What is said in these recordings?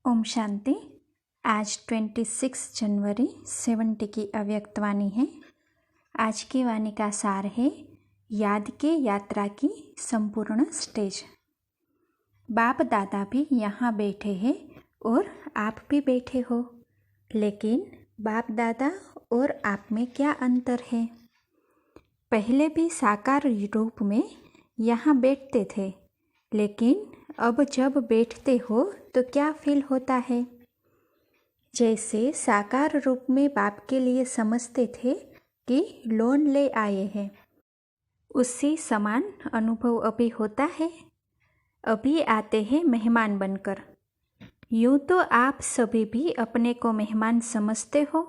ओम शांति। आज 26 जनवरी 70 की अव्यक्त वाणी है। आज की वाणी का सार है याद के यात्रा की संपूर्ण स्टेज। बाप दादा भी यहाँ बैठे हैं और आप भी बैठे हो, लेकिन बाप दादा और आप में क्या अंतर है? पहले भी साकार रूप में यहाँ बैठते थे, लेकिन अब जब बैठते हो तो क्या फील होता है? जैसे साकार रूप में बाप के लिए समझते थे कि लोन ले आए हैं, उसी समान अनुभव अभी होता है। अभी आते हैं मेहमान बनकर। यूँ तो आप सभी भी अपने को मेहमान समझते हो,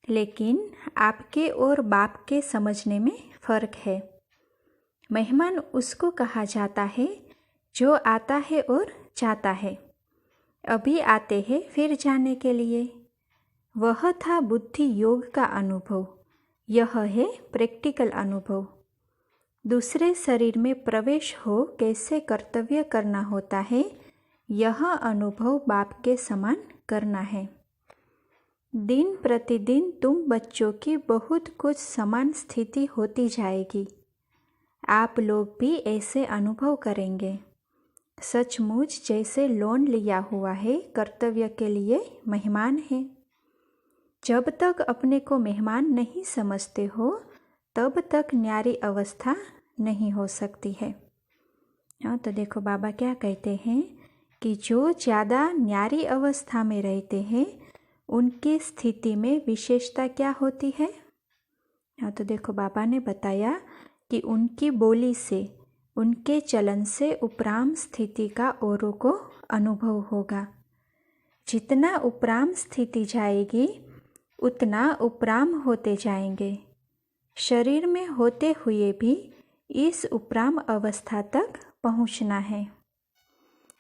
लेकिन आपके और बाप के समझने में फ़र्क है। मेहमान उसको कहा जाता है जो आता है और जाता है। अभी आते हैं फिर जाने के लिए। वह था बुद्धि योग का अनुभव, यह है प्रैक्टिकल अनुभव। दूसरे शरीर में प्रवेश हो कैसे कर्तव्य करना होता है, यह अनुभव बाप के समान करना है। दिन प्रतिदिन तुम बच्चों की बहुत कुछ समान स्थिति होती जाएगी। आप लोग भी ऐसे अनुभव करेंगे। सचमुच जैसे लोन लिया हुआ है, कर्तव्य के लिए मेहमान है। जब तक अपने को मेहमान नहीं समझते हो, तब तक न्यारी अवस्था नहीं हो सकती है। तो देखो बाबा क्या कहते हैं कि जो ज़्यादा न्यारी अवस्था में रहते हैं, उनकी स्थिति में विशेषता क्या होती है? तो देखो बाबा ने बताया कि उनकी बोली से, उनके चलन से उपराम स्थिति का औरों को अनुभव होगा। जितना उपराम स्थिति जाएगी, उतना उपराम होते जाएंगे। शरीर में होते हुए भी इस उपराम अवस्था तक पहुंचना है।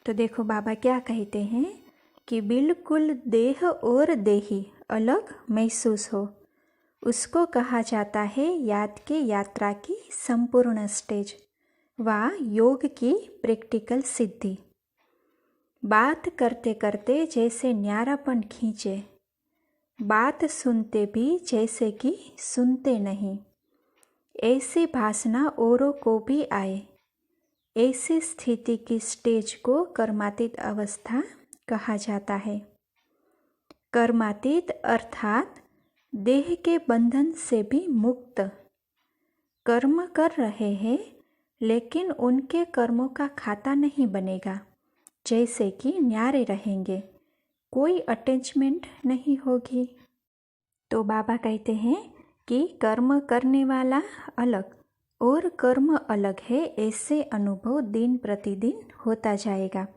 तो देखो बाबा क्या कहते हैं कि बिल्कुल देह और देही अलग महसूस हो, उसको कहा जाता है याद के यात्रा की संपूर्ण स्टेज व योग की प्रैक्टिकल सिद्धि। बात करते करते जैसे न्यारापन खींचे, बात सुनते भी जैसे कि सुनते नहीं, ऐसी भासना औरों को भी आए। ऐसी स्थिति की स्टेज को कर्मातीत अवस्था कहा जाता है। कर्मातीत अर्थात देह के बंधन से भी मुक्त। कर्म कर रहे हैं, लेकिन उनके कर्मों का खाता नहीं बनेगा, जैसे कि न्यारे रहेंगे, कोई अटैचमेंट नहीं होगी। तो बाबा कहते हैं कि कर्म करने वाला अलग और कर्म अलग है, ऐसे अनुभव दिन प्रतिदिन होता जाएगा।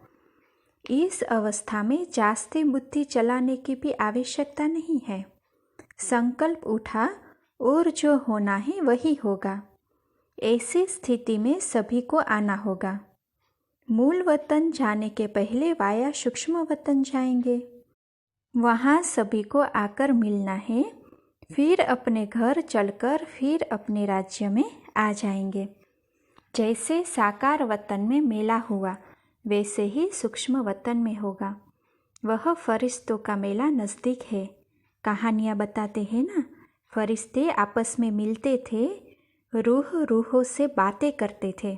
इस अवस्था में जास्ती बुद्धि चलाने की भी आवश्यकता नहीं है। संकल्प उठा और जो होना है वही होगा। ऐसी स्थिति में सभी को आना होगा। मूल वतन जाने के पहले वाया सूक्ष्म वतन जाएंगे। वहाँ सभी को आकर मिलना है, फिर अपने घर चलकर फिर अपने राज्य में आ जाएंगे। जैसे साकार वतन में मेला हुआ, वैसे ही सूक्ष्म वतन में होगा। वह फरिश्तों का मेला नज़दीक है। कहानियाँ बताते हैं ना, फरिश्ते आपस में मिलते थे, रूहों से बातें करते थे,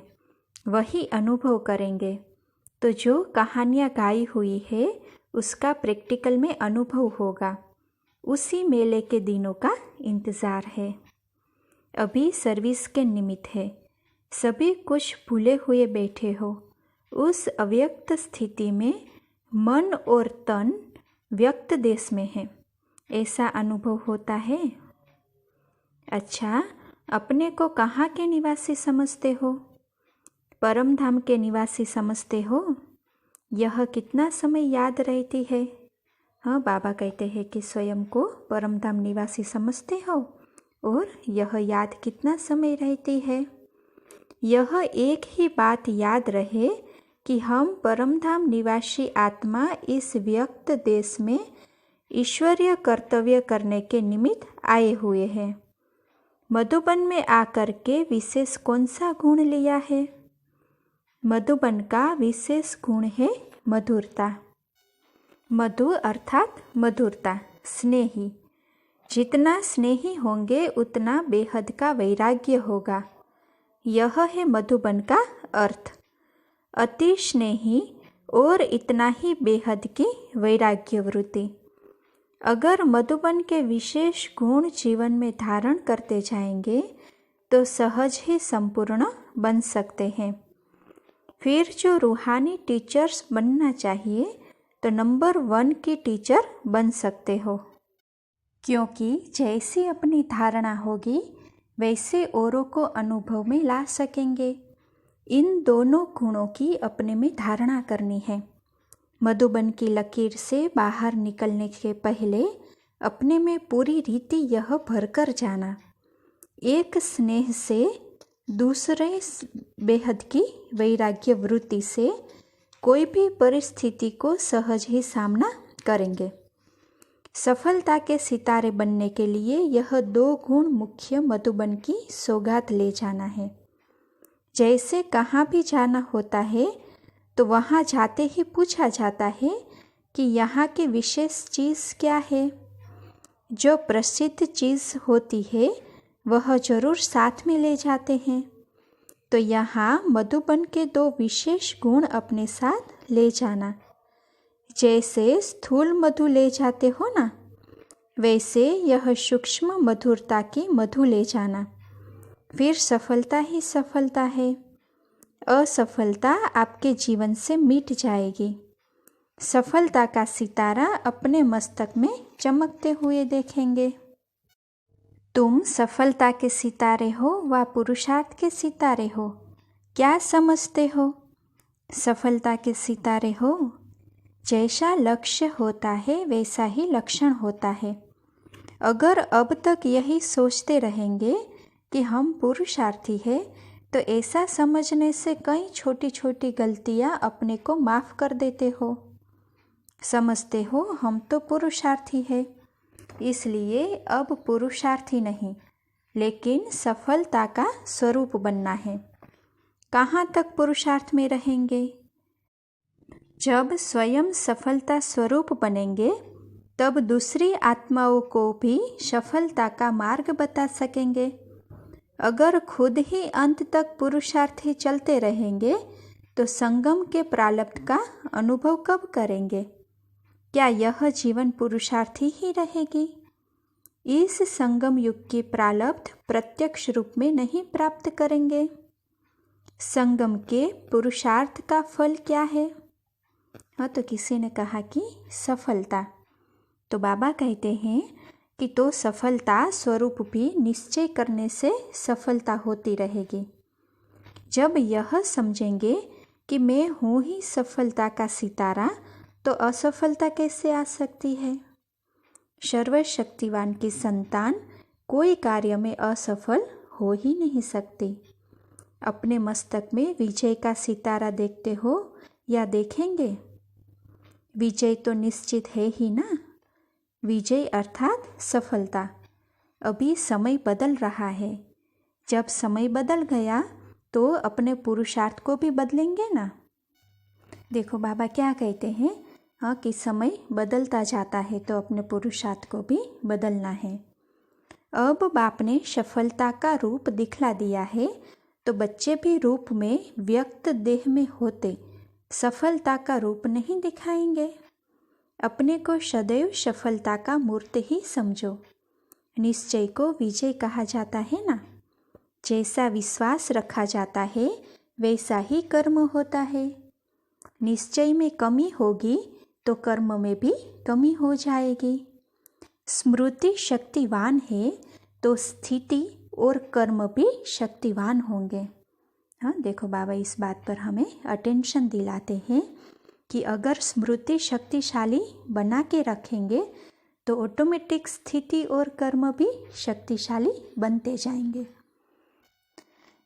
वही अनुभव करेंगे। तो जो कहानियाँ गाई हुई है, उसका प्रैक्टिकल में अनुभव होगा। उसी मेले के दिनों का इंतज़ार है। अभी सर्विस के निमित्त है, सभी कुछ भूले हुए बैठे हो। उस अव्यक्त स्थिति में मन और तन व्यक्त देश में है, ऐसा अनुभव होता है। अच्छा, अपने को कहाँ के निवासी समझते हो? परम धाम के निवासी समझते हो? यह कितना समय याद रहती है? हाँ, बाबा कहते हैं कि स्वयं को परम धाम निवासी समझते हो, और यह याद कितना समय रहती है? यह एक ही बात याद रहे कि हम परम धाम निवासी आत्मा इस व्यक्त देश में ईश्वरीय कर्तव्य करने के निमित्त आए हुए हैं। मधुबन में आकर के विशेष कौन सा गुण लिया है? मधुबन का विशेष गुण है मधुरता। मधु अर्थात मधुरता, स्नेही। जितना स्नेही होंगे उतना बेहद का वैराग्य होगा। यह है मधुबन का अर्थ। अति स्नेही और इतना ही बेहद की वैराग्य वृत्ति। अगर मधुबन के विशेष गुण जीवन में धारण करते जाएंगे तो सहज ही संपूर्ण बन सकते हैं। फिर जो रूहानी टीचर्स बनना चाहिए तो नंबर 1 की टीचर बन सकते हो, क्योंकि जैसी अपनी धारणा होगी वैसे औरों को अनुभव में ला सकेंगे। इन दोनों गुणों की अपने में धारणा करनी है। मधुबन की लकीर से बाहर निकलने के पहले अपने में पूरी रीति यह भरकर जाना। एक स्नेह से, दूसरे बेहद की वैराग्य वृत्ति से कोई भी परिस्थिति को सहज ही सामना करेंगे। सफलता के सितारे बनने के लिए यह 2 गुण मुख्य मधुबन की सौगात ले जाना है। जैसे कहाँ भी जाना होता है तो वहाँ जाते ही पूछा जाता है कि यहाँ की विशेष चीज़ क्या है। जो प्रसिद्ध चीज़ होती है वह जरूर साथ में ले जाते हैं। तो यहाँ मधुबन के 2 विशेष गुण अपने साथ ले जाना। जैसे स्थूल मधु ले जाते हो ना, वैसे यह सूक्ष्म मधुरता की मधु ले जाना। फिर सफलता ही सफलता है। असफलता आपके जीवन से मिट जाएगी। सफलता का सितारा अपने मस्तक में चमकते हुए देखेंगे। तुम सफलता के सितारे हो व पुरुषार्थ के सितारे हो, क्या समझते हो? सफलता के सितारे हो। जैसा लक्ष्य होता है वैसा ही लक्षण होता है। अगर अब तक यही सोचते रहेंगे कि हम पुरुषार्थी हैं तो ऐसा समझने से कई छोटी छोटी गलतियां अपने को माफ़ कर देते हो। समझते हो हम तो पुरुषार्थी हैं, इसलिए अब पुरुषार्थी नहीं लेकिन सफलता का स्वरूप बनना है। कहाँ तक पुरुषार्थ में रहेंगे? जब स्वयं सफलता स्वरूप बनेंगे तब दूसरी आत्माओं को भी सफलता का मार्ग बता सकेंगे। अगर खुद ही अंत तक पुरुषार्थी चलते रहेंगे तो संगम के प्रारब्ध का अनुभव कब करेंगे? क्या यह जीवन पुरुषार्थी ही रहेगी? इस संगम युग की प्रारब्ध प्रत्यक्ष रूप में नहीं प्राप्त करेंगे। संगम के पुरुषार्थ का फल क्या है? हाँ, तो किसी ने कहा कि सफलता। तो बाबा कहते हैं कि तो सफलता स्वरूप भी निश्चय करने से सफलता होती रहेगी। जब यह समझेंगे कि मैं हूँ ही सफलता का सितारा तो असफलता कैसे आ सकती है? सर्वशक्तिवान की संतान कोई कार्य में असफल हो ही नहीं सकती। अपने मस्तक में विजय का सितारा देखते हो या देखेंगे? विजय तो निश्चित है ही ना। विजय अर्थात सफलता। अभी समय बदल रहा है। जब समय बदल गया तो अपने पुरुषार्थ को भी बदलेंगे ना। देखो बाबा क्या कहते हैं, हाँ, कि समय बदलता जाता है तो अपने पुरुषार्थ को भी बदलना है। अब बाप ने सफलता का रूप दिखला दिया है तो बच्चे भी रूप में व्यक्त देह में होते सफलता का रूप नहीं दिखाएंगे। अपने को सदैव सफलता का मूर्त ही समझो। निश्चय को विजय कहा जाता है ना। जैसा विश्वास रखा जाता है वैसा ही कर्म होता है। निश्चय में कमी होगी तो कर्म में भी कमी हो जाएगी। स्मृति शक्तिवान है तो स्थिति और कर्म भी शक्तिवान होंगे। हाँ, देखो बाबा इस बात पर हमें अटेंशन दिलाते हैं कि अगर स्मृति शक्तिशाली बना के रखेंगे तो ऑटोमेटिक स्थिति और कर्म भी शक्तिशाली बनते जाएंगे।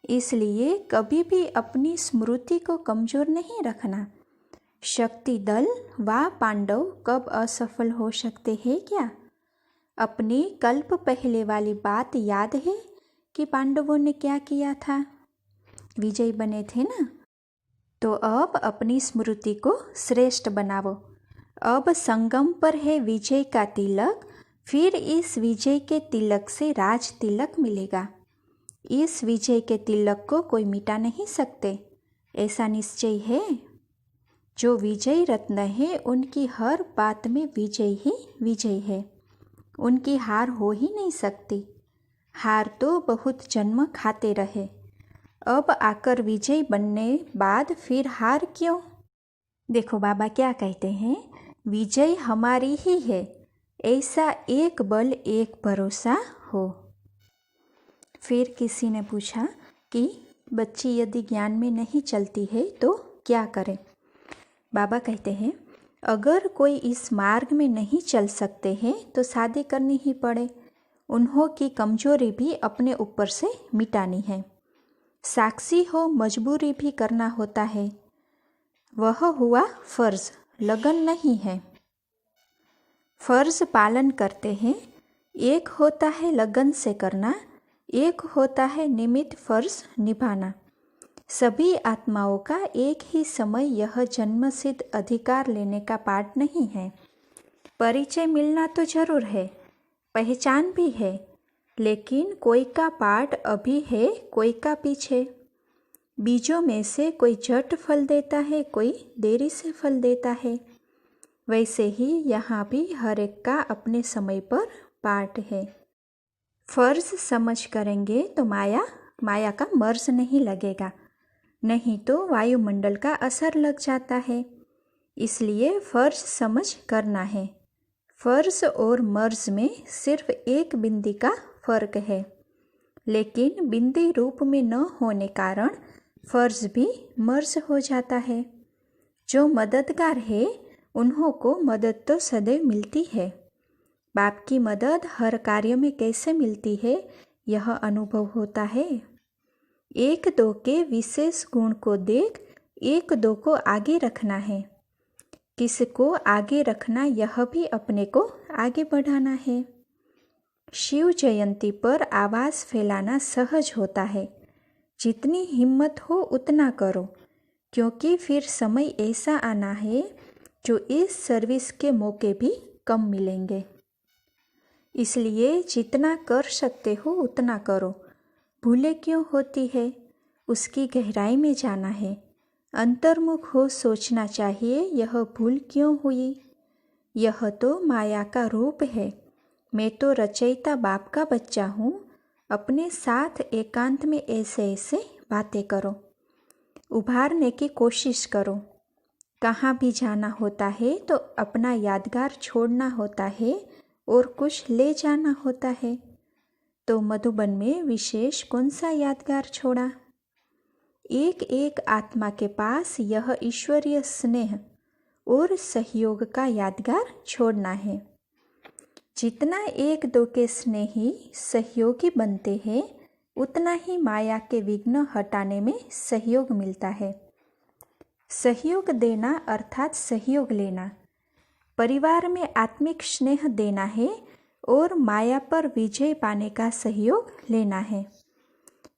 इसलिए कभी भी अपनी स्मृति को कमजोर नहीं रखना। शक्ति दल व पांडव कब असफल हो सकते हैं क्या? अपनी कल्प पहले वाली बात याद है कि पांडवों ने क्या किया था? विजयी बने थे ना। तो अब अपनी स्मृति को श्रेष्ठ बनाओ। अब संगम पर है विजय का तिलक, फिर इस विजय के तिलक से राज तिलक मिलेगा। इस विजय के तिलक को कोई मिटा नहीं सकते, ऐसा निश्चय है। जो विजय रत्न है उनकी हर बात में विजय ही विजय है, उनकी हार हो ही नहीं सकती। हार तो बहुत जन्म खाते रहे, अब आकर विजय बनने बाद फिर हार क्यों? देखो बाबा क्या कहते हैं, विजय हमारी ही है, ऐसा एक बल एक भरोसा हो। फिर किसी ने पूछा कि बच्ची यदि ज्ञान में नहीं चलती है तो क्या करे? बाबा कहते हैं, अगर कोई इस मार्ग में नहीं चल सकते हैं तो शादी करनी ही पड़े। उन्हों की कमजोरी भी अपने ऊपर से मिटानी है। साक्षी हो मजबूरी भी करना होता है। वह हुआ फर्ज, लगन नहीं है। फर्ज पालन करते हैं, एक होता है लगन से करना, एक होता है निमित्त फर्ज निभाना। सभी आत्माओं का एक ही समय यह जन्मसिद्ध अधिकार लेने का पाठ नहीं है। परिचय मिलना तो जरूर है, पहचान भी है, लेकिन कोई का पाठ अभी है, कोई का पीछे। बीजों में से कोई झट फल देता है, कोई देरी से फल देता है। वैसे ही यहाँ भी हर एक का अपने समय पर पाठ है। फर्ज समझ करेंगे तो माया का मर्ज नहीं लगेगा, नहीं तो वायुमंडल का असर लग जाता है। इसलिए फर्ज समझ करना है। फर्ज और मर्ज में सिर्फ एक बिंदी का फर्क है, लेकिन बिंदी रूप में न होने कारण फर्ज भी मर्ज हो जाता है। जो मददगार है उन्हों को मदद तो सदैव मिलती है। बाप की मदद हर कार्य में कैसे मिलती है यह अनुभव होता है। एक दो के विशेष गुण को देख एक दो को आगे रखना है। किसको आगे रखना यह भी अपने को आगे बढ़ाना है। शिव जयंती पर आवाज़ फैलाना सहज होता है। जितनी हिम्मत हो उतना करो, क्योंकि फिर समय ऐसा आना है जो इस सर्विस के मौके भी कम मिलेंगे। इसलिए जितना कर सकते हो उतना करो। भूले क्यों होती है, उसकी गहराई में जाना है। अंतर्मुख हो सोचना चाहिए, यह भूल क्यों हुई। यह तो माया का रूप है। मैं तो रचयिता बाप का बच्चा हूँ। अपने साथ एकांत में ऐसे ऐसे बातें करो, उभारने की कोशिश करो। कहाँ भी जाना होता है तो अपना यादगार छोड़ना होता है और कुछ ले जाना होता है। तो मधुबन में विशेष कौन सा यादगार छोड़ा? एक एक आत्मा के पास यह ईश्वरीय स्नेह और सहयोग का यादगार छोड़ना है। जितना एक दो के स्नेही सहयोगी बनते हैं, उतना ही माया के विघ्न हटाने में सहयोग मिलता है। सहयोग देना अर्थात सहयोग लेना। परिवार में आत्मिक स्नेह देना है और माया पर विजय पाने का सहयोग लेना है।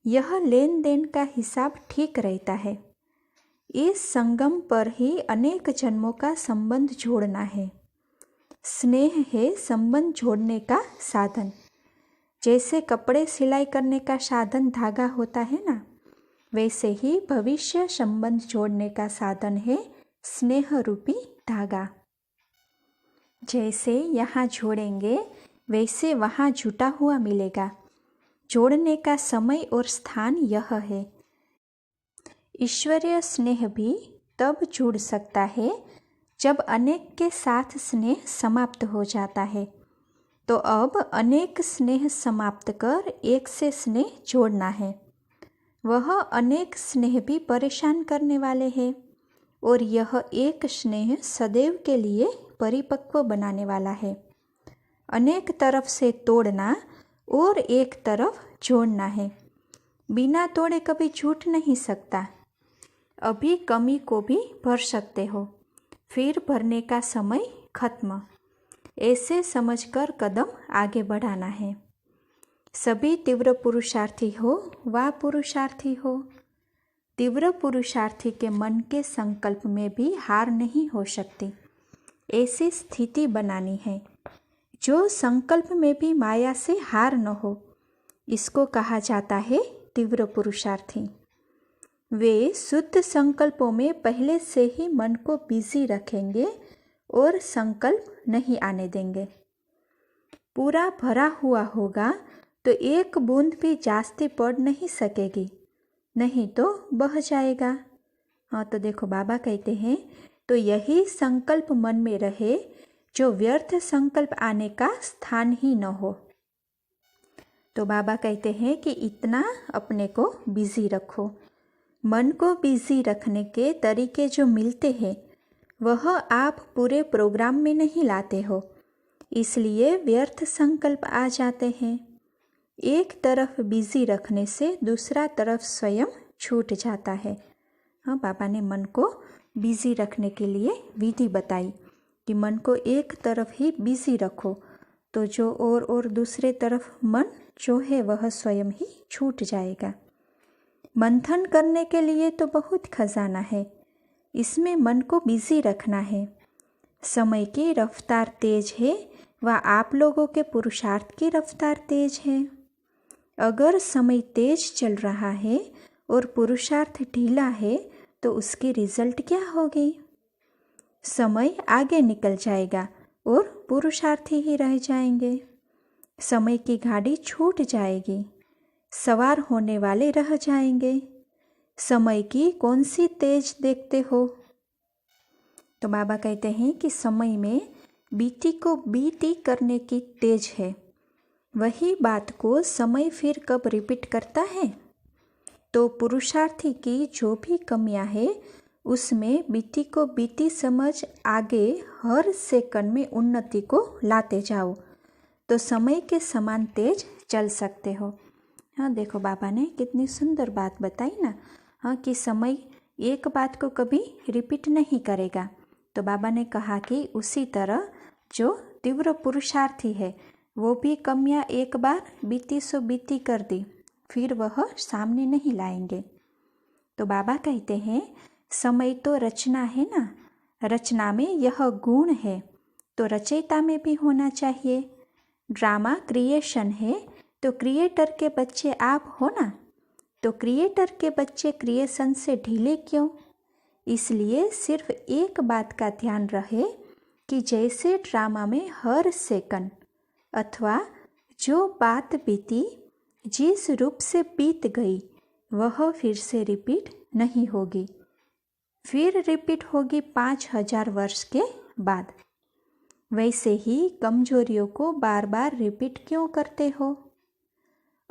यह लेन देन का हिसाब ठीक रहता है। इस संगम पर ही अनेक जन्मों का संबंध जोड़ना है। स्नेह है संबंध जोड़ने का साधन। जैसे कपड़े सिलाई करने का साधन धागा होता है ना, वैसे ही भविष्य संबंध जोड़ने का साधन है स्नेह रूपी धागा। जैसे यहाँ जोड़ेंगे वैसे वहाँ जुटा हुआ मिलेगा। जोड़ने का समय और स्थान यह है। ईश्वरीय स्नेह भी तब जुड़ सकता है जब अनेक के साथ स्नेह समाप्त हो जाता है। तो अब अनेक स्नेह समाप्त कर एक से स्नेह जोड़ना है। वह अनेक स्नेह भी परेशान करने वाले हैं और यह एक स्नेह सदैव के लिए परिपक्व बनाने वाला है। अनेक तरफ से तोड़ना और एक तरफ जोड़ना है। बिना तोड़े कभी छूट नहीं सकता। अभी कमी को भी भर सकते हो, फिर भरने का समय खत्म। ऐसे समझकर कदम आगे बढ़ाना है। सभी तीव्र पुरुषार्थी हो वा पुरुषार्थी हो। तीव्र पुरुषार्थी के मन के संकल्प में भी हार नहीं हो सकती। ऐसी स्थिति बनानी है जो संकल्प में भी माया से हार न हो। इसको कहा जाता है तीव्र पुरुषार्थी। वे शुद्ध संकल्पों में पहले से ही मन को बिजी रखेंगे और संकल्प नहीं आने देंगे। पूरा भरा हुआ होगा तो एक बूंद भी जास्ती पड़ नहीं सकेगी, नहीं तो बह जाएगा। हाँ, तो देखो बाबा कहते हैं तो यही संकल्प मन में रहे जो व्यर्थ संकल्प आने का स्थान ही न हो। तो बाबा कहते हैं कि इतना अपने को बिजी रखो। मन को बिजी रखने के तरीके जो मिलते हैं वह आप पूरे प्रोग्राम में नहीं लाते हो, इसलिए व्यर्थ संकल्प आ जाते हैं। एक तरफ बिजी रखने से दूसरा तरफ स्वयं छूट जाता है। हाँ, बाबा ने मन को बिजी रखने के लिए विधि बताई कि मन को एक तरफ ही बिजी रखो तो जो और दूसरे तरफ मन जो है वह स्वयं ही छूट जाएगा। मंथन करने के लिए तो बहुत खजाना है, इसमें मन को बिजी रखना है। समय की रफ्तार तेज है व आप लोगों के पुरुषार्थ की रफ्तार तेज है। अगर समय तेज चल रहा है और पुरुषार्थ ढीला है तो उसकी रिजल्ट क्या होगी? समय आगे निकल जाएगा और पुरुषार्थी ही रह जाएंगे। समय की गाड़ी छूट जाएगी, सवार होने वाले रह जाएंगे। समय की कौन सी तेज देखते हो? तो बाबा कहते हैं कि समय में बीती को बीती करने की तेज है। वही बात को समय फिर कब रिपीट करता है? तो पुरुषार्थी की जो भी कमियां है उसमें बीती को बीती समझ आगे हर सेकंड में उन्नति को लाते जाओ तो समय के समान तेज चल सकते हो। हाँ, देखो बाबा ने कितनी सुंदर बात बताई ना। हाँ, कि समय एक बात को कभी रिपीट नहीं करेगा। तो बाबा ने कहा कि उसी तरह जो तीव्र पुरुषार्थी है वो भी कमियां एक बार बीती सो बीती कर दी, फिर वह सामने नहीं लाएंगे। तो बाबा कहते हैं समय तो रचना है ना, रचना में यह गुण है तो रचयिता में भी होना चाहिए। ड्रामा क्रिएशन है तो क्रिएटर के बच्चे आप हो ना, तो क्रिएटर के बच्चे क्रिएशन से ढीले क्यों? इसलिए सिर्फ एक बात का ध्यान रहे कि जैसे ड्रामा में हर सेकंड अथवा जो बात बीती जिस रूप से बीत गई वह फिर से रिपीट नहीं होगी, फिर रिपीट होगी 5000 वर्ष के बाद। वैसे ही कमजोरियों को बार बार रिपीट क्यों करते हो?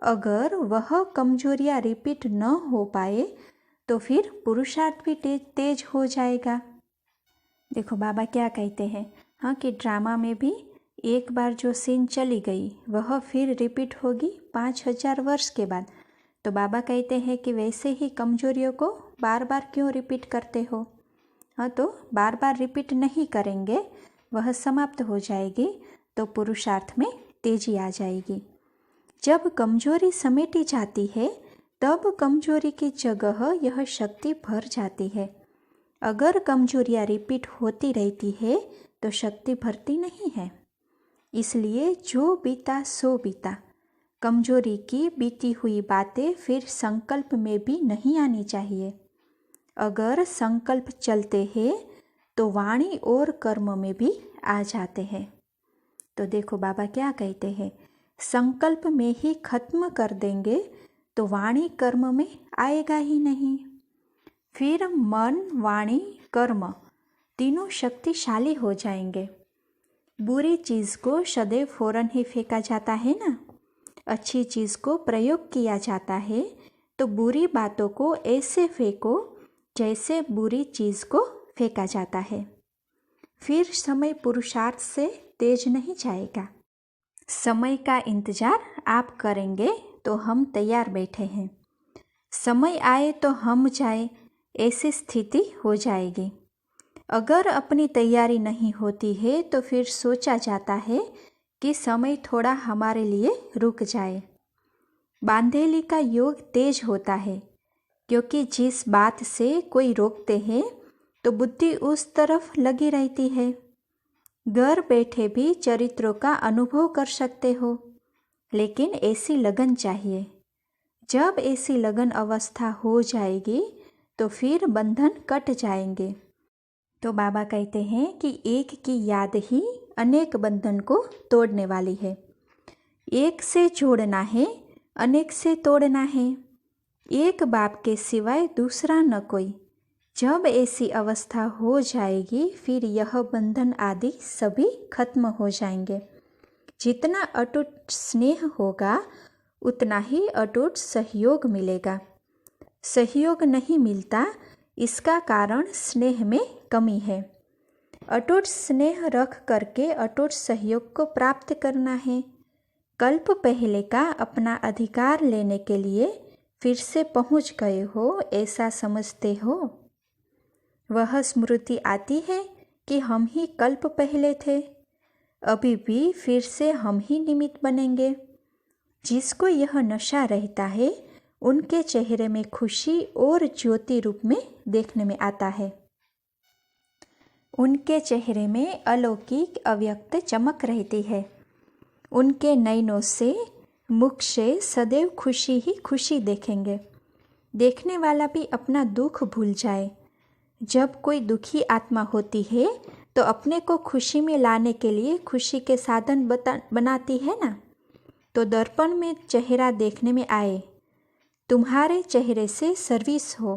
अगर वह कमजोरियां रिपीट न हो पाए तो फिर पुरुषार्थ भी तेज हो जाएगा। देखो बाबा क्या कहते हैं, हाँ, कि ड्रामा में भी एक बार जो सीन चली गई वह फिर रिपीट होगी 5000 वर्ष के बाद। तो बाबा कहते हैं कि वैसे ही कमजोरियों को बार बार क्यों रिपीट करते हो? हाँ, तो बार बार रिपीट नहीं करेंगे, वह समाप्त हो जाएगी तो पुरुषार्थ में तेजी आ जाएगी। जब कमजोरी समेटी जाती है तब कमजोरी की जगह यह शक्ति भर जाती है। अगर कमजोरियां रिपीट होती रहती है तो शक्ति भरती नहीं है। इसलिए जो बीता सो बीता, कमजोरी की बीती हुई बातें फिर संकल्प में भी नहीं आनी चाहिए। अगर संकल्प चलते हैं तो वाणी और कर्म में भी आ जाते हैं। तो देखो बाबा क्या कहते हैं, संकल्प में ही खत्म कर देंगे तो वाणी कर्म में आएगा ही नहीं। फिर मन, वाणी, कर्म तीनों शक्तिशाली हो जाएंगे। बुरी चीज़ को सदैव फौरन ही फेंका जाता है ना, अच्छी चीज़ को प्रयोग किया जाता है। तो बुरी बातों को ऐसे फेंको जैसे बुरी चीज़ को फेंका जाता है। फिर समय पुरुषार्थ से तेज नहीं जाएगा। समय का इंतजार आप करेंगे तो हम तैयार बैठे हैं, समय आए तो हम जाए, ऐसी स्थिति हो जाएगी। अगर अपनी तैयारी नहीं होती है तो फिर सोचा जाता है कि समय थोड़ा हमारे लिए रुक जाए। बांधेली का योग तेज होता है क्योंकि जिस बात से कोई रोकते हैं तो बुद्धि उस तरफ लगी रहती है। घर बैठे भी चरित्रों का अनुभव कर सकते हो, लेकिन ऐसी लगन चाहिए। जब ऐसी लगन अवस्था हो जाएगी तो फिर बंधन कट जाएंगे। तो बाबा कहते हैं कि एक की याद ही अनेक बंधन को तोड़ने वाली है। एक से जोड़ना है, अनेक से तोड़ना है। एक बाप के सिवाय दूसरा न कोई। जब ऐसी अवस्था हो जाएगी फिर यह बंधन आदि सभी खत्म हो जाएंगे। जितना अटूट स्नेह होगा उतना ही अटूट सहयोग मिलेगा। सहयोग नहीं मिलता, इसका कारण स्नेह में कमी है। अटूट स्नेह रख करके अटूट सहयोग को प्राप्त करना है। कल्प पहले का अपना अधिकार लेने के लिए फिर से पहुंच गए हो, ऐसा समझते हो। वह स्मृति आती है कि हम ही कल्प पहले थे, अभी भी फिर से हम ही निमित्त बनेंगे। जिसको यह नशा रहता है उनके चेहरे में खुशी और ज्योति रूप में देखने में आता है। उनके चेहरे में अलौकिक अव्यक्त चमक रहती है। उनके नयनों से, मुख से सदैव खुशी ही खुशी देखेंगे। देखने वाला भी अपना दुख भूल जाए। जब कोई दुखी आत्मा होती है तो अपने को खुशी में लाने के लिए खुशी के साधन बनाती है ना। तो दर्पण में चेहरा देखने में आए, तुम्हारे चेहरे से सर्विस हो।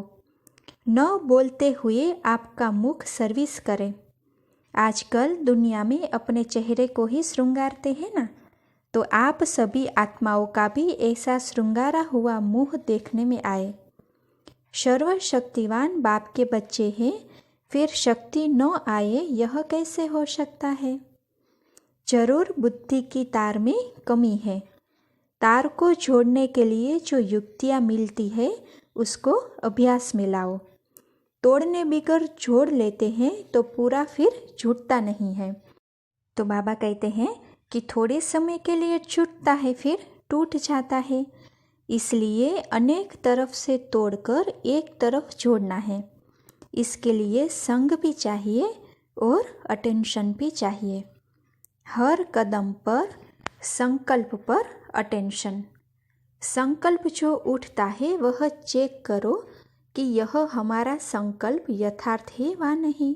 न बोलते हुए आपका मुख सर्विस करे। आजकल दुनिया में अपने चेहरे को ही श्रृंगारते हैं ना, तो आप सभी आत्माओं का भी ऐसा श्रृंगारा हुआ मुंह देखने में आए। सर्वशक्तिवान बाप के बच्चे हैं, फिर शक्ति न आए यह कैसे हो सकता है। जरूर बुद्धि की तार में कमी है। तार को जोड़ने के लिए जो युक्तियाँ मिलती है उसको अभ्यास में लाओ। तोड़ने बिगर जोड़ लेते हैं तो पूरा फिर जुटता नहीं है। तो बाबा कहते हैं कि थोड़े समय के लिए जुटता है फिर टूट जाता है। इसलिए अनेक तरफ से तोड़कर एक तरफ जोड़ना है। इसके लिए संग भी चाहिए और अटेंशन भी चाहिए। हर कदम पर संकल्प पर अटेंशन। संकल्प जो उठता है वह चेक करो कि यह हमारा संकल्प यथार्थ है वा नहीं।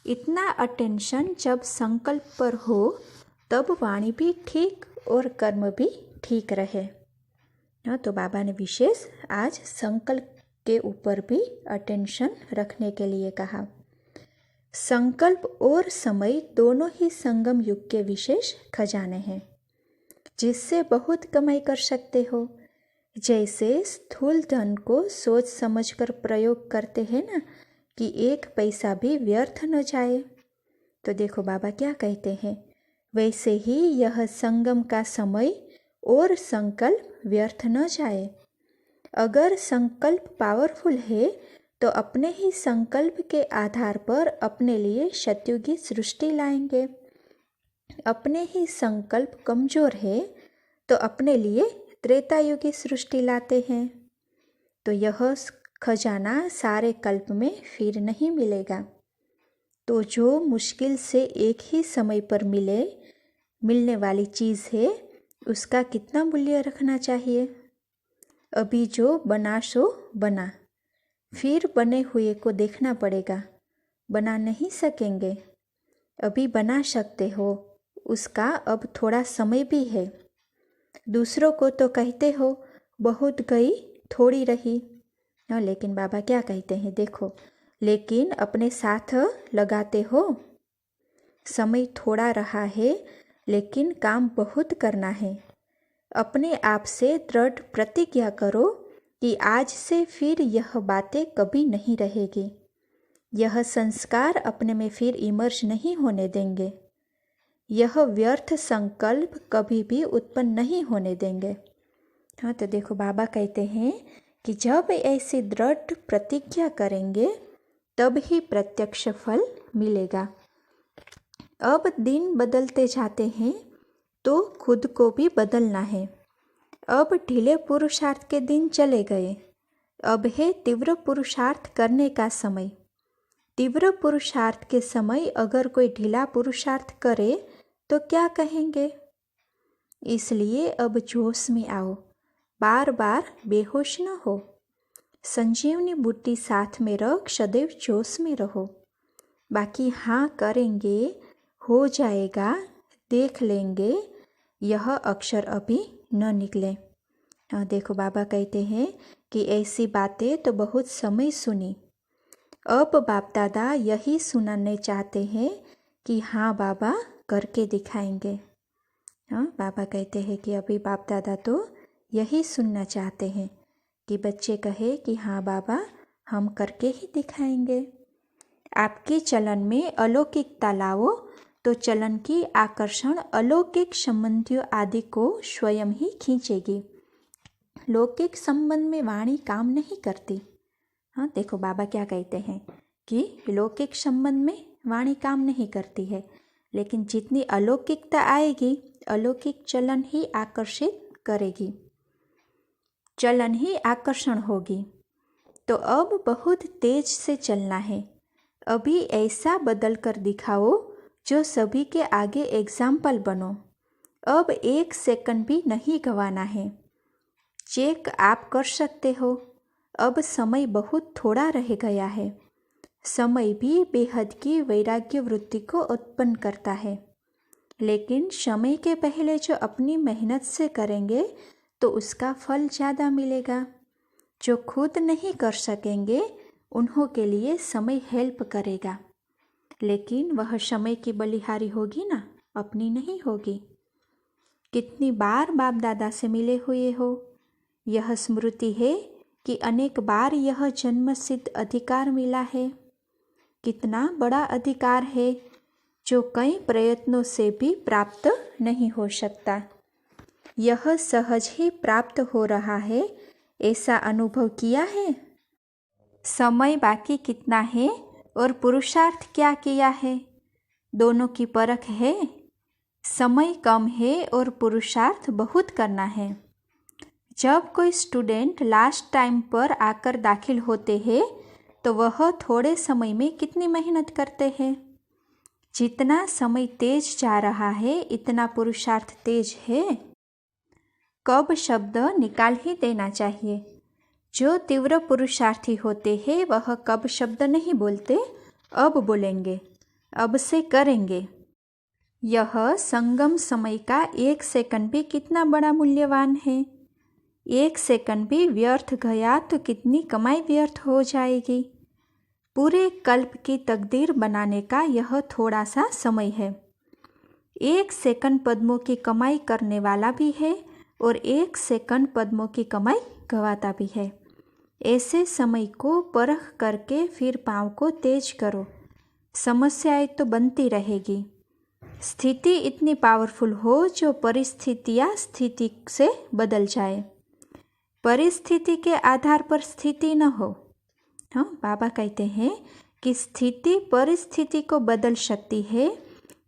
इतना अटेंशन जब संकल्प पर हो तब वाणी भी ठीक और कर्म भी ठीक रहे। तो बाबा ने विशेष आज संकल्प के ऊपर भी अटेंशन रखने के लिए कहा। संकल्प और समय दोनों ही संगम युग के विशेष खजाने हैं, जिससे बहुत कमाई कर सकते हो। जैसे स्थूल धन को सोच समझकर प्रयोग करते हैं ना, कि एक पैसा भी व्यर्थ न जाए। तो देखो बाबा क्या कहते हैं, वैसे ही यह संगम का समय और संकल्प व्यर्थ न जाए। अगर संकल्प पावरफुल है तो अपने ही संकल्प के आधार पर अपने लिए सतयुगी सृष्टि लाएंगे। अपने ही संकल्प कमजोर है तो अपने लिए त्रेतायुगी सृष्टि लाते हैं। तो यह खजाना सारे कल्प में फिर नहीं मिलेगा। तो जो मुश्किल से एक ही समय पर मिलने वाली चीज़ है उसका कितना मूल्य रखना चाहिए। अभी जो बना सो बना, फिर बने हुए को देखना पड़ेगा। बना नहीं सकेंगे, अभी बना सकते हो, उसका अब थोड़ा समय भी है। दूसरों को तो कहते हो बहुत गई थोड़ी रही, लेकिन बाबा क्या कहते हैं देखो, लेकिन अपने साथ लगाते हो। समय थोड़ा रहा है लेकिन काम बहुत करना है। अपने आप से दृढ़ प्रतिज्ञा करो कि आज से फिर यह बातें कभी नहीं रहेगी। यह संस्कार अपने में फिर इमर्ज नहीं होने देंगे। यह व्यर्थ संकल्प कभी भी उत्पन्न नहीं होने देंगे। तो देखो बाबा कहते हैं कि जब ऐसी दृढ़ प्रतिज्ञा करेंगे तब ही प्रत्यक्ष फल मिलेगा। अब दिन बदलते जाते हैं तो खुद को भी बदलना है। अब ढीले पुरुषार्थ के दिन चले गए, अब है तीव्र पुरुषार्थ करने का समय। तीव्र पुरुषार्थ के समय अगर कोई ढीला पुरुषार्थ करे तो क्या कहेंगे? इसलिए अब जोश में आओ, बार बार बेहोश न हो। संजीवनी बूटी साथ में रख सदैव जोश में रहो। बाकी हाँ करेंगे, हो जाएगा, देख लेंगे, यह अक्षर अभी न निकले। देखो बाबा कहते हैं कि ऐसी बातें तो बहुत समय सुनी, अब बाप दादा यही सुनाने चाहते हैं कि हाँ बाबा करके दिखाएंगे। बाबा कहते हैं कि अभी बाप दादा तो यही सुनना चाहते हैं कि बच्चे कहे कि हाँ बाबा हम करके ही दिखाएंगे। आपके चलन में अलौकिकता लाओ तो चलन की आकर्षण अलौकिक संबंधियों आदि को स्वयं ही खींचेगी। लौकिक संबंध में वाणी काम नहीं करती। देखो बाबा क्या कहते हैं कि लौकिक संबंध में वाणी काम नहीं करती है, लेकिन जितनी अलौकिकता आएगी अलौकिक चलन ही आकर्षित करेगी, चलन ही आकर्षण होगी। तो अब बहुत तेज से चलना है। अभी ऐसा बदल कर दिखाओ जो सभी के आगे एग्जाम्पल बनो। अब 1 सेकंड भी नहीं गंवाना है। चेक आप कर सकते हो। अब समय बहुत थोड़ा रह गया है। समय भी बेहद की वैराग्य वृत्ति को उत्पन्न करता है, लेकिन समय के पहले जो अपनी मेहनत से करेंगे तो उसका फल ज़्यादा मिलेगा। जो खुद नहीं कर सकेंगे उन्हों के लिए समय हेल्प करेगा, लेकिन वह समय की बलिहारी होगी ना, अपनी नहीं होगी। कितनी बार बाप दादा से मिले हुए हो, यह स्मृति है कि अनेक बार यह जन्म सिद्ध अधिकार मिला है। कितना बड़ा अधिकार है जो कई प्रयत्नों से भी प्राप्त नहीं हो सकता। यह सहज ही प्राप्त हो रहा है, ऐसा अनुभव किया है। समय बाकी कितना है और पुरुषार्थ क्या किया है, दोनों की परख है। समय कम है और पुरुषार्थ बहुत करना है। जब कोई स्टूडेंट लास्ट टाइम पर आकर दाखिल होते हैं तो वह थोड़े समय में कितनी मेहनत करते हैं। जितना समय तेज जा रहा है इतना पुरुषार्थ तेज है। कब शब्द निकाल ही देना चाहिए। जो तीव्र पुरुषार्थी होते हैं वह कब शब्द नहीं बोलते, अब बोलेंगे, अब से करेंगे। यह संगम समय का 1 सेकंड भी कितना बड़ा मूल्यवान है। 1 सेकंड भी व्यर्थ गया तो कितनी कमाई व्यर्थ हो जाएगी। पूरे कल्प की तकदीर बनाने का यह थोड़ा सा समय है। 1 सेकंड पद्मों की कमाई करने वाला भी है और 1 सेकंड पद्मों की कमाई गवाता भी है। ऐसे समय को परख करके फिर पाँव को तेज करो। समस्याएं तो बनती रहेगी। स्थिति इतनी पावरफुल हो जो परिस्थितियाँ स्थिति से बदल जाए। परिस्थिति के आधार पर स्थिति न हो। बाबा कहते हैं कि स्थिति परिस्थिति को बदल सकती है,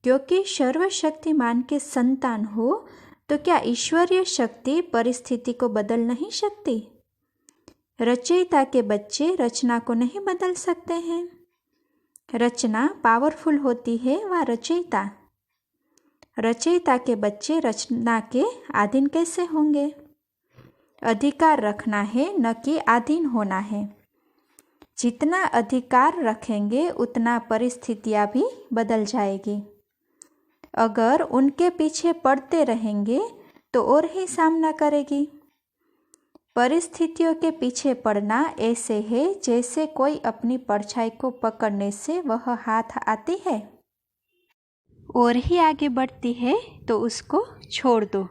क्योंकि सर्वशक्तिमान के संतान हो तो क्या ईश्वरीय शक्ति परिस्थिति को बदल नहीं सकती। रचयिता के बच्चे रचना को नहीं बदल सकते हैं। रचना पावरफुल होती है व रचयिता। रचयिता के बच्चे रचना के अधीन कैसे होंगे। अधिकार रखना है, न कि अधीन होना है। जितना अधिकार रखेंगे उतना परिस्थितियाँ भी बदल जाएगी। अगर उनके पीछे पड़ते रहेंगे तो और ही सामना करेगी। परिस्थितियों के पीछे पड़ना ऐसे है जैसे कोई अपनी परछाई को पकड़ने से वह हाथ आती है और ही आगे बढ़ती है तो उसको छोड़ दो।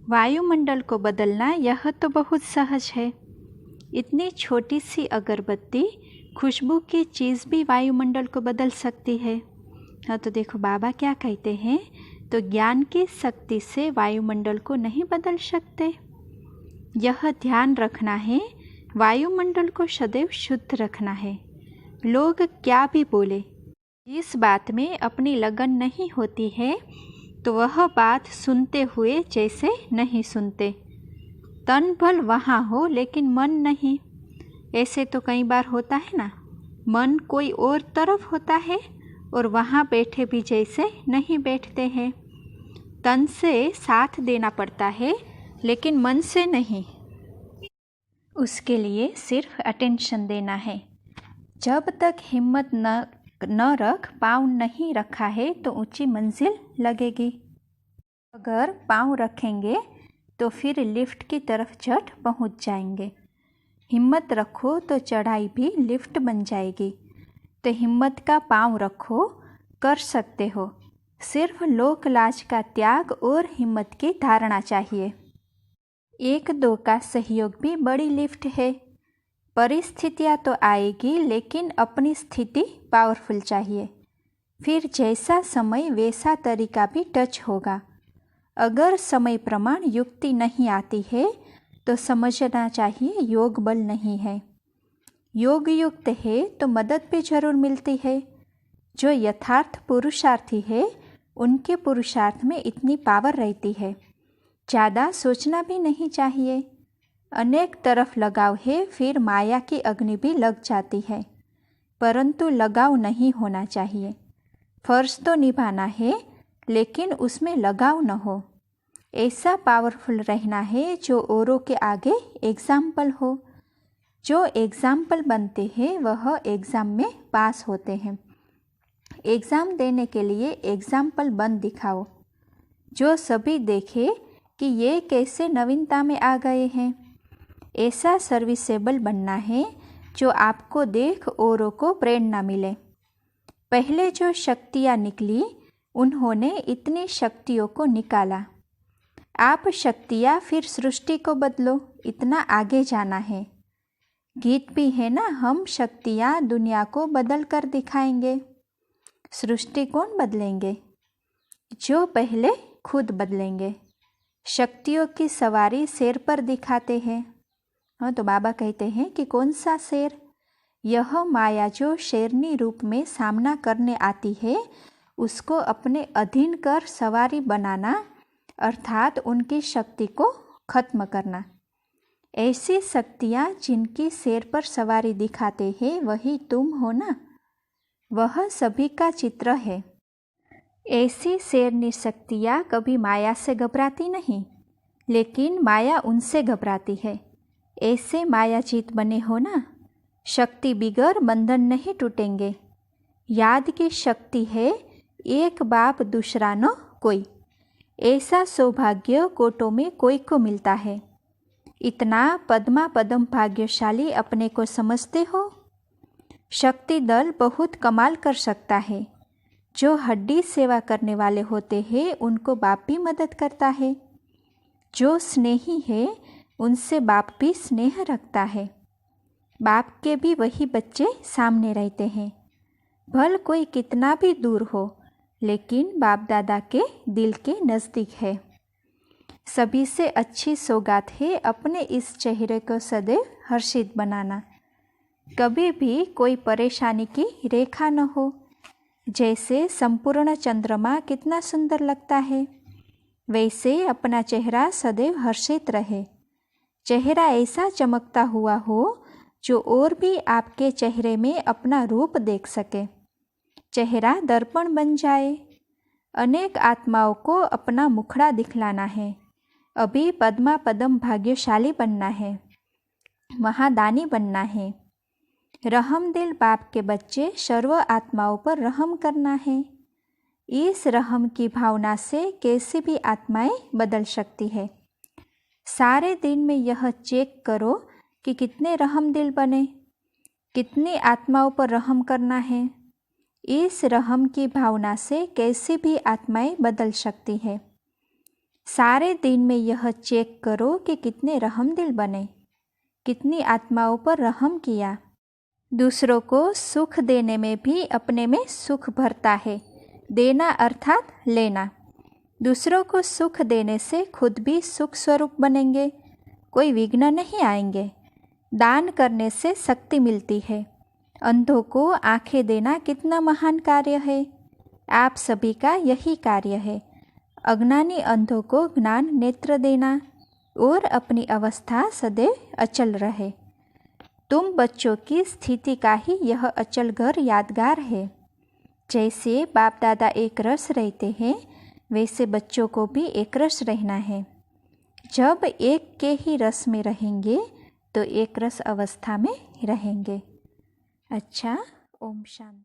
वायुमंडल को बदलना यह तो बहुत सहज है। इतनी छोटी सी अगरबत्ती, खुशबू की चीज़ भी वायुमंडल को बदल सकती है। तो देखो बाबा क्या कहते हैं, तो ज्ञान की शक्ति से वायुमंडल को नहीं बदल सकते। यह ध्यान रखना है, वायुमंडल को सदैव शुद्ध रखना है। लोग क्या भी बोले, इस बात में अपनी लगन नहीं होती है तो वह बात सुनते हुए जैसे नहीं सुनते। तन भल वहाँ हो लेकिन मन नहीं, ऐसे तो कई बार होता है ना। मन कोई और तरफ होता है और वहाँ बैठे भी जैसे नहीं बैठते हैं। तन से साथ देना पड़ता है लेकिन मन से नहीं। उसके लिए सिर्फ अटेंशन देना है। जब तक हिम्मत न रख पाँव नहीं रखा है तो ऊंची मंजिल लगेगी। अगर पाँव रखेंगे तो फिर लिफ्ट की तरफ झट पहुंच जाएंगे। हिम्मत रखो तो चढ़ाई भी लिफ्ट बन जाएगी। तो हिम्मत का पाँव रखो, कर सकते हो। सिर्फ लोक लाज का त्याग और हिम्मत की धारणा चाहिए। एक दो का सहयोग भी बड़ी लिफ्ट है। परिस्थितियाँ तो आएगी लेकिन अपनी स्थिति पावरफुल चाहिए। फिर जैसा समय वैसा तरीका भी टच होगा। अगर समय प्रमाण युक्ति नहीं आती है तो समझना चाहिए योग बल नहीं है। योग युक्त है तो मदद भी जरूर मिलती है। जो यथार्थ पुरुषार्थी है उनके पुरुषार्थ में इतनी पावर रहती है। ज़्यादा सोचना भी नहीं चाहिए। अनेक तरफ लगाव है, फिर माया की अग्नि भी लग जाती है, परंतु लगाव नहीं होना चाहिए। फर्ज तो निभाना है लेकिन उसमें लगाव न हो। ऐसा पावरफुल रहना है जो औरों के आगे एग्जाम्पल हो। जो एग्जाम्पल बनते हैं वह एग्ज़ाम में पास होते हैं। एग्ज़ाम देने के लिए एग्जाम्पल बन दिखाओ, जो सभी देखे कि ये कैसे नवीनता में आ गए हैं। ऐसा सर्विसेबल बनना है जो आपको देख औरों को प्रेरणा मिले। पहले जो शक्तियाँ निकली उन्होंने इतनी शक्तियों को निकाला। आप शक्तियाँ फिर सृष्टि को बदलो, इतना आगे जाना है। गीत भी है ना, हम शक्तियाँ दुनिया को बदल कर दिखाएंगे। सृष्टि कौन बदलेंगे? जो पहले खुद बदलेंगे। शक्तियों की सवारी शेर पर दिखाते हैं। हाँ, तो बाबा कहते हैं कि कौन सा शेर? यह माया जो शेरनी रूप में सामना करने आती है उसको अपने अधीन कर सवारी बनाना, अर्थात उनकी शक्ति को खत्म करना। ऐसी शक्तियाँ जिनकी शेर पर सवारी दिखाते हैं वही तुम हो ना। वह सभी का चित्र है। ऐसी शेरनी शक्तियाँ कभी माया से घबराती नहीं, लेकिन माया उनसे घबराती है। ऐसे मायाजीत बने हो ना। शक्ति बिगर बंधन नहीं टूटेंगे। याद की शक्ति है, एक बाप दूसरा न कोई। ऐसा सौभाग्य कोटों में कोई को मिलता है। इतना पद्मा पदम भाग्यशाली अपने को समझते हो? शक्ति दल बहुत कमाल कर सकता है। जो हड्डी सेवा करने वाले होते हैं उनको बाप भी मदद करता है। जो स्नेही है उनसे बाप भी स्नेह रखता है। बाप के भी वही बच्चे सामने रहते हैं। भल कोई कितना भी दूर हो, लेकिन बाप दादा के दिल के नज़दीक है। सभी से अच्छी सौगात है अपने इस चेहरे को सदैव हर्षित बनाना। कभी भी कोई परेशानी की रेखा न हो। जैसे संपूर्ण चंद्रमा कितना सुंदर लगता है, वैसे अपना चेहरा सदैव हर्षित रहे। चेहरा ऐसा चमकता हुआ हो जो और भी आपके चेहरे में अपना रूप देख सके। चेहरा दर्पण बन जाए। अनेक आत्माओं को अपना मुखड़ा दिखलाना है। अभी पद्मा पदम भाग्यशाली बनना है, महादानी बनना है। रहम दिल बाप के बच्चे सर्व आत्माओं पर रहम करना है। इस रहम की भावना से कैसी भी आत्माएं बदल सकती है। सारे दिन में यह चेक करो कि कितने रहम दिल बने, कितनी आत्माओं पर रहम करना है। इस रहम की भावना से कैसी भी आत्माएं बदल सकती है। सारे दिन में यह चेक करो कि कितने रहम दिल बने, कितनी आत्माओं पर रहम किया। दूसरों को सुख देने में भी अपने में सुख भरता है। देना अर्थात लेना। दूसरों को सुख देने से खुद भी सुख स्वरूप बनेंगे, कोई विघ्न नहीं आएंगे। दान करने से शक्ति मिलती है। अंधों को आंखें देना कितना महान कार्य है। आप सभी का यही कार्य है। अज्ञानी अंधों को ज्ञान नेत्र देना और अपनी अवस्था सदैव अचल रहे। तुम बच्चों की स्थिति का ही यह अचल घर यादगार है। जैसे बाप दादा एक रस रहते हैं, वैसे बच्चों को भी एक रस रहना है। जब एक के ही रस में रहेंगे तो एक रस अवस्था में रहेंगे। अच्छा, ओम शांति।